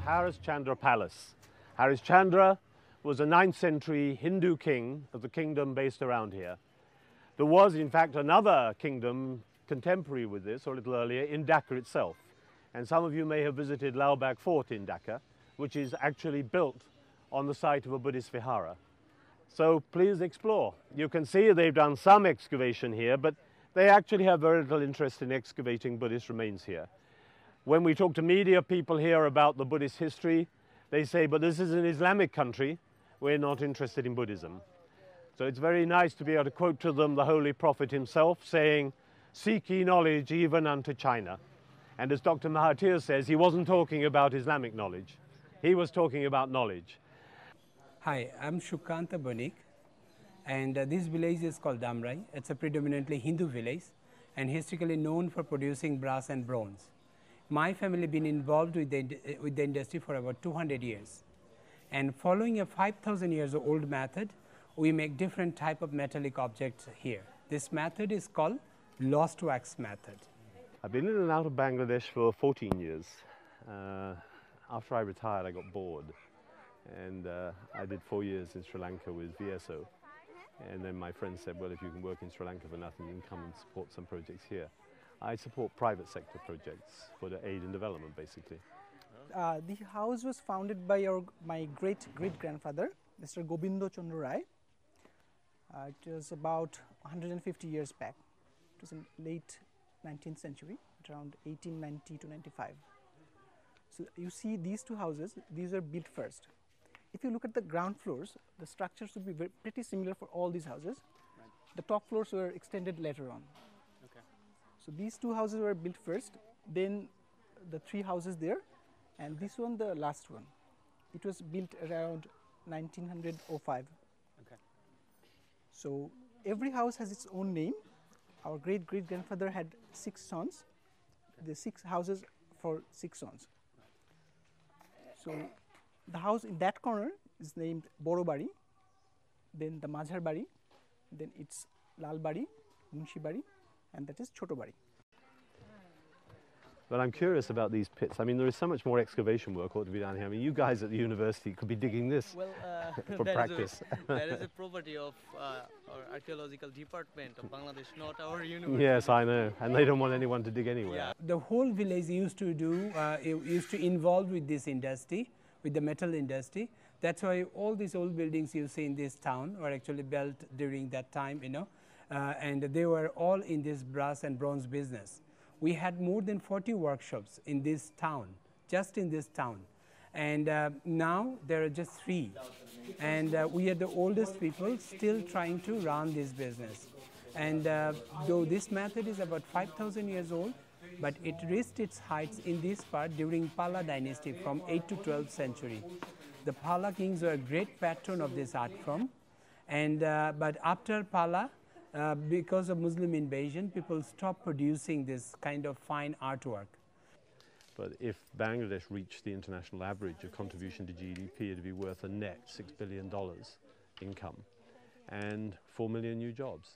Harishchandra Palace. Harishchandra was a 9th century Hindu king of the kingdom based around here. There was in fact another kingdom contemporary with this, or a little earlier, in Dhaka itself. And some of you may have visited Lal Bag Fort in Dhaka, which is actually built on the site of a Buddhist vihara. So please explore. You can see they've done some excavation here, but they actually have very little interest in excavating Buddhist remains here. When we talk to media people here about the Buddhist history, they say, but this is an Islamic country, we're not interested in Buddhism. So it's very nice to be able to quote to them the Holy Prophet himself saying, seek ye knowledge even unto China. And as Dr. Mahathir says, he wasn't talking about Islamic knowledge, he was talking about knowledge. Hi, I'm Shukanta Bonik, and this village is called Dhamrai. It's a predominantly Hindu village and historically known for producing brass and bronze. My family been involved with the industry for about 200 years. And following a 5,000 years old method, we make different type of metallic objects here. This method is called lost wax method. I've been in and out of Bangladesh for 14 years. After I retired, I got bored. And I did 4 years in Sri Lanka with VSO. And then my friend said, well, if you can work in Sri Lanka for nothing, you can come and support some projects here. I support private sector projects for the aid and development, basically. The house was founded by my great-great-grandfather, Mr. Gobindo Chandra Rai. It was about 150 years back. It was in late 19th century, around 1890 to 95. So you see these two houses, these were built first. If you look at the ground floors, the structures would be pretty similar for all these houses. Right. The top floors were extended later on. Okay. So these two houses were built first, then the three houses there, and this one the last one. It was built around 1905. Okay. So every house has its own name. Our great-great-grandfather had 6 sons. Okay. The 6 houses for 6 sons. So the house in that corner is named Boro Bari, then the Majhar Bari, then it's Lal Bari, Munshi Bari, and that is Choto Bari. But I'm curious about these pits. I mean, there is so much more excavation work ought to be done here. I mean, you guys at the university could be digging this for practice. That is a property of our archaeological department of Bangladesh, not our university. Yes, I know. And they don't want anyone to dig anywhere. Yeah. The whole village used to involve with this industry, with the metal industry. That's why all these old buildings you see in this town were actually built during that time, you know, and they were all in this brass and bronze business. We had more than 40 workshops in this town, just in this town. And now there are just 3. And we are the oldest people still trying to run this business. And though this method is about 5,000 years old, but it reached its heights in this part during Pala dynasty from 8th to 12th century. The Pala kings were a great patron of this art form. And but after Pala, because of Muslim invasion, people stopped producing this kind of fine artwork. But if Bangladesh reached the international average of contribution to GDP, it would be worth a net $6 billion income and 4 million new jobs.